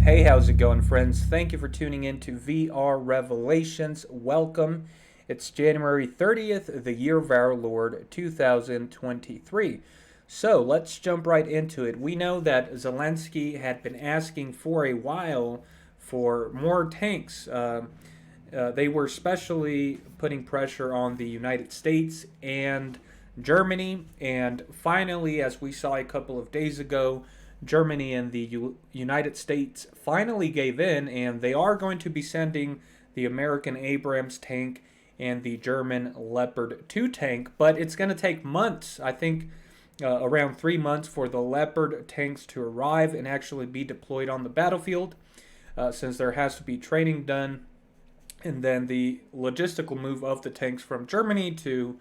Hey, how's it going, friends? Thank you for tuning in to VR Revelations. Welcome. It's January 30th, the year of our Lord, 2023. So let's jump right into it. We know that Zelensky had been asking for a while for more tanks. They were especially putting pressure on the United States and Germany. And finally, as we saw a couple of days ago, Germany and the United States finally gave in, and they are going to be sending the American Abrams tank and the German Leopard 2 tank, but it's going to take months. I think around 3 months for the Leopard tanks to arrive and actually be deployed on the battlefield, since there has to be training done, and then the logistical move of the tanks from Germany to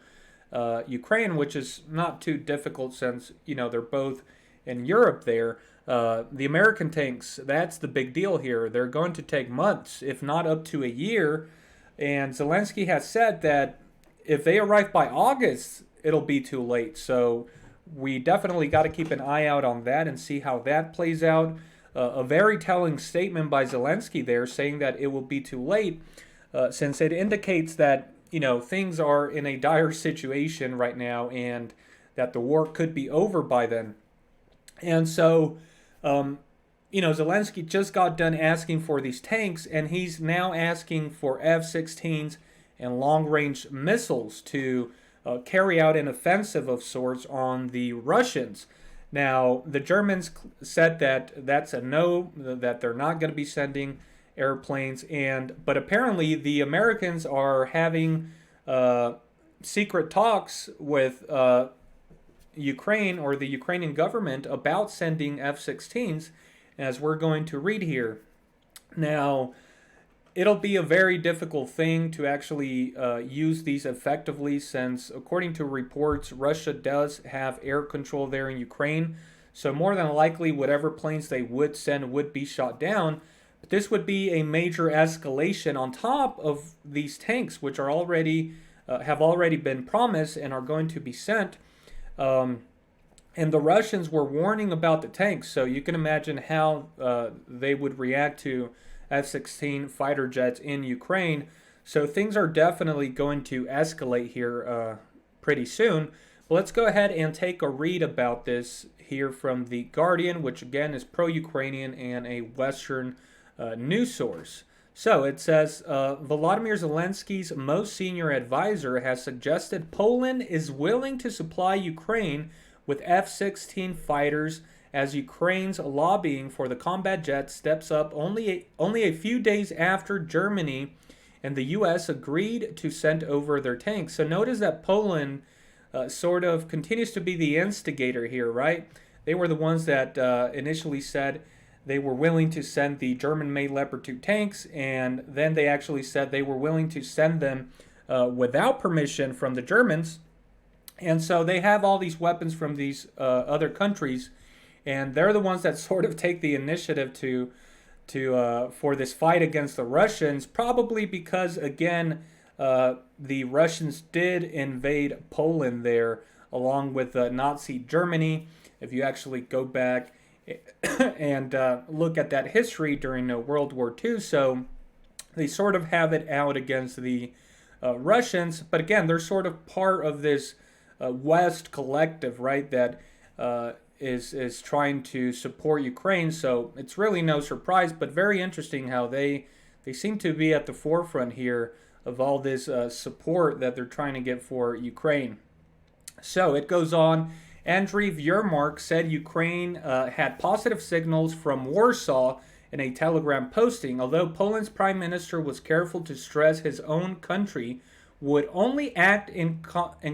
Ukraine, which is not too difficult since they're both in Europe there. The American tanks, that's the big deal here. They're going to take months, if not up to a year. And Zelensky has said that if they arrive by August, it'll be too late. So we definitely got to keep an eye out on that and see how that plays out. A very telling statement by Zelensky there saying that it will be too late, since it indicates that, things are in a dire situation right now and that the war could be over by then. And so, Zelensky just got done asking for these tanks, and he's now asking for F-16s and long-range missiles to carry out an offensive of sorts on the Russians. Now, the Germans said that that's a no, that they're not going to be sending airplanes, but apparently the Americans are having secret talks with Ukraine or the Ukrainian government about sending F-16s, as we're going to read here. Now, it'll be a very difficult thing to actually use these effectively, since according to reports, Russia does have air control there in Ukraine. So more than likely, whatever planes they would send would be shot down. But this would be a major escalation on top of these tanks, which are already have already been promised and are going to be sent. And the Russians were warning about the tanks, so you can imagine how they would react to F-16 fighter jets in Ukraine. So things are definitely going to escalate here pretty soon. But let's go ahead and take a read about this here from The Guardian, which again is pro-Ukrainian and a Western news source. So it says, Volodymyr Zelensky's most senior advisor has suggested Poland is willing to supply Ukraine with F-16 fighters as Ukraine's lobbying for the combat jet steps up only a few days after Germany and the U.S. agreed to send over their tanks. So notice that Poland sort of continues to be the instigator here, right? They were the ones that initially said they were willing to send the German-made Leopard 2 tanks, and then they actually said they were willing to send them without permission from the Germans. And so they have all these weapons from these other countries, and they're the ones that sort of take the initiative to for this fight against the Russians, probably because, again, the Russians did invade Poland there along with Nazi Germany. If you actually go back and look at that history during World War II. So they sort of have it out against the Russians. But again, they're sort of part of this West collective, right, that is trying to support Ukraine. So it's really no surprise, but very interesting how they seem to be at the forefront here of all this support that they're trying to get for Ukraine. So it goes on. Andriy Yermak said Ukraine had positive signals from Warsaw in a Telegram posting, although Poland's prime minister was careful to stress his own country would only act in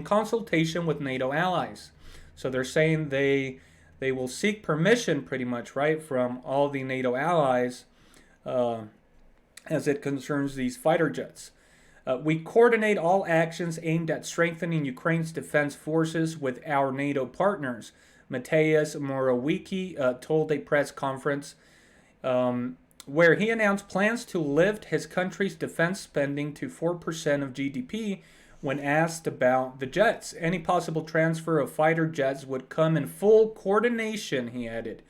consultation with NATO allies. So they're saying they will seek permission pretty much, right, from all the NATO allies as it concerns these fighter jets. We coordinate all actions aimed at strengthening Ukraine's defense forces with our NATO partners, Mateusz Morawiecki told a press conference where he announced plans to lift his country's defense spending to 4% of GDP when asked about the jets. Any possible transfer of fighter jets would come in full coordination, he added.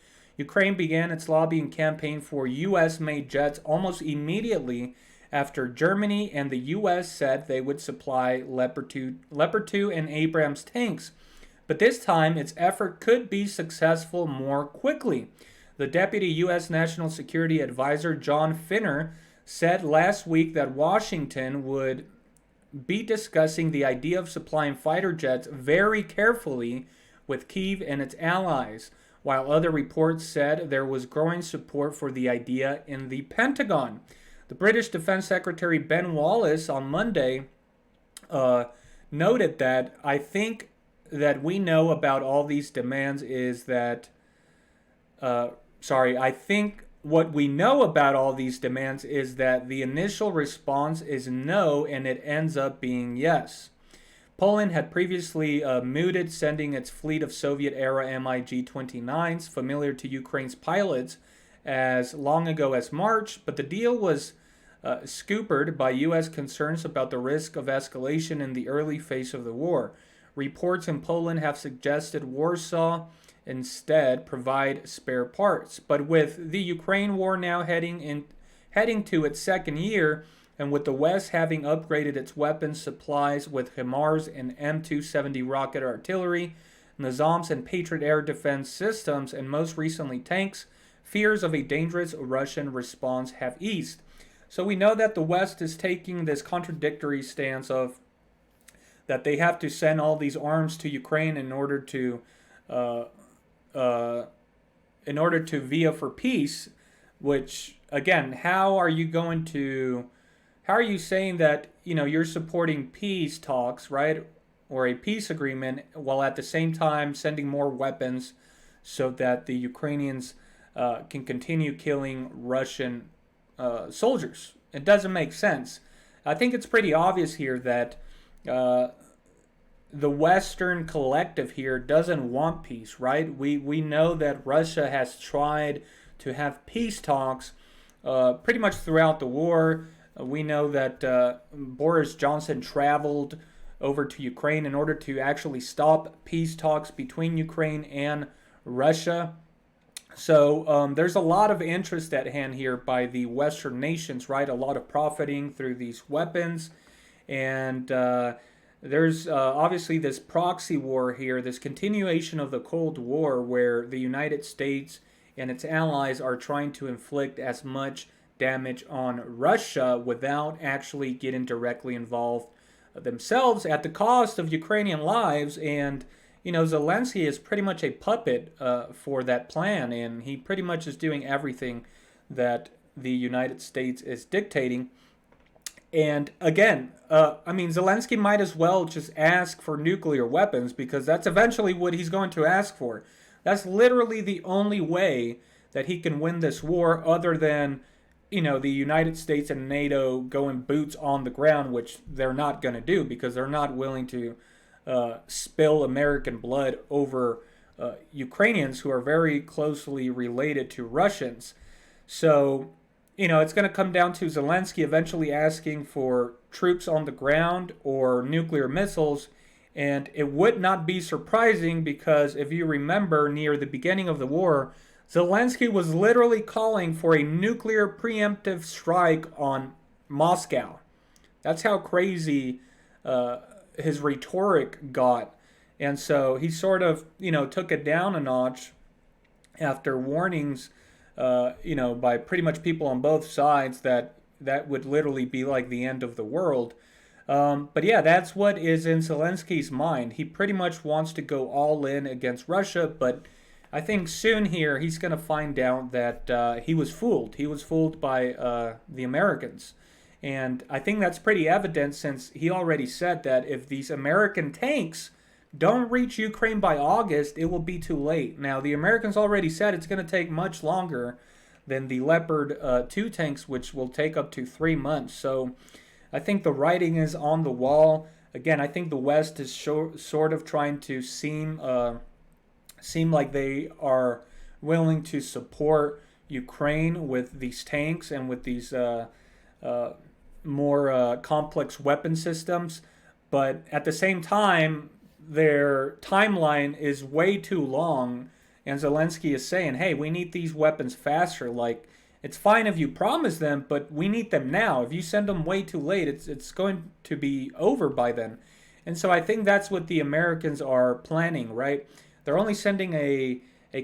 Ukraine began its lobbying campaign for U.S.-made jets almost immediately after Germany and the U.S. said they would supply Leopard 2 and Abrams tanks. But this time, its effort could be successful more quickly. The Deputy U.S. National Security Advisor John Finner said last week that Washington would be discussing the idea of supplying fighter jets very carefully with Kyiv and its allies, while other reports said there was growing support for the idea in the Pentagon. The British Defense Secretary Ben Wallace on Monday noted that I think that we know about all these demands is that, I think what we know about all these demands is that the initial response is no, and it ends up being yes. Poland had previously mooted sending its fleet of Soviet-era MiG-29s, familiar to Ukraine's pilots, as long ago as March, but the deal was scuppered by U.S. concerns about the risk of escalation in the early phase of the war. Reports in Poland have suggested Warsaw instead provide spare parts. But with the Ukraine war now heading to its second year, and with the West having upgraded its weapons supplies with HIMARS and M270 rocket artillery, Nizams and Patriot air defense systems, and most recently tanks, fears of a dangerous Russian response have eased. So we know that the West is taking this contradictory stance of that they have to send all these arms to Ukraine in order to via for peace. Which again, how are you saying that you're supporting peace talks, right, or a peace agreement, while at the same time sending more weapons so that the Ukrainians can continue killing Russian soldiers? It doesn't make sense. I think it's pretty obvious here that the Western collective here doesn't want peace, right? We know that Russia has tried to have peace talks pretty much throughout the war. We know that Boris Johnson traveled over to Ukraine in order to actually stop peace talks between Ukraine and Russia. So there's a lot of interest at hand here by the Western nations, right? A lot of profiting through these weapons. And there's obviously this proxy war here, this continuation of the Cold War where the United States and its allies are trying to inflict as much damage on Russia without actually getting directly involved themselves at the cost of Ukrainian lives. And Zelensky is pretty much a puppet for that plan, and he pretty much is doing everything that the United States is dictating. And again, Zelensky might as well just ask for nuclear weapons, because that's eventually what he's going to ask for. That's literally the only way that he can win this war, other than, the United States and NATO going boots on the ground, which they're not going to do because they're not willing to spill American blood over Ukrainians who are very closely related to Russians. So, it's going to come down to Zelensky eventually asking for troops on the ground or nuclear missiles. And it would not be surprising, because if you remember, near the beginning of the war, Zelensky was literally calling for a nuclear preemptive strike on Moscow. That's how crazy his rhetoric got. And so he sort of, took it down a notch after warnings, by pretty much people on both sides that would literally be like the end of the world. But yeah, that's what is in Zelensky's mind. He pretty much wants to go all in against Russia, but I think soon here he's going to find out that he was fooled. He was fooled by the Americans. And I think that's pretty evident, since he already said that if these American tanks don't reach Ukraine by August, it will be too late. Now, the Americans already said it's going to take much longer than the Leopard 2 tanks, which will take up to 3 months. So I think the writing is on the wall. Again, I think the West is sort of trying to seem like they are willing to support Ukraine with these tanks and with these more complex weapon systems. But at the same time, their timeline is way too long, And Zelensky is saying, hey, we need these weapons faster. Like, it's fine if you promise them, but we need them now. If you send them way too late, it's going to be over by then. And so I think that's what the Americans are planning, right? They're only sending a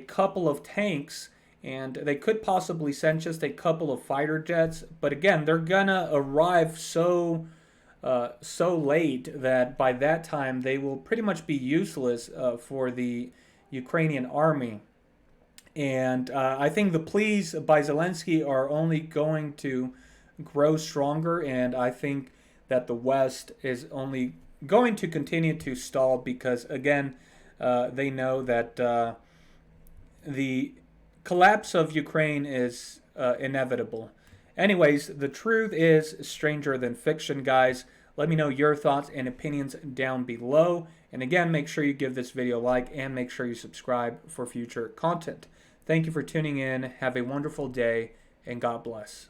couple of tanks, and they could possibly send just a couple of fighter jets. But again, they're gonna arrive so late that by that time they will pretty much be useless for the Ukrainian army. And I think the pleas by Zelensky are only going to grow stronger, and I think that the West is only going to continue to stall because, again, they know that the collapse of Ukraine is inevitable. Anyways, the truth is stranger than fiction, guys. Let me know your thoughts and opinions down below. And again, make sure you give this video a like and make sure you subscribe for future content. Thank you for tuning in. Have a wonderful day and God bless.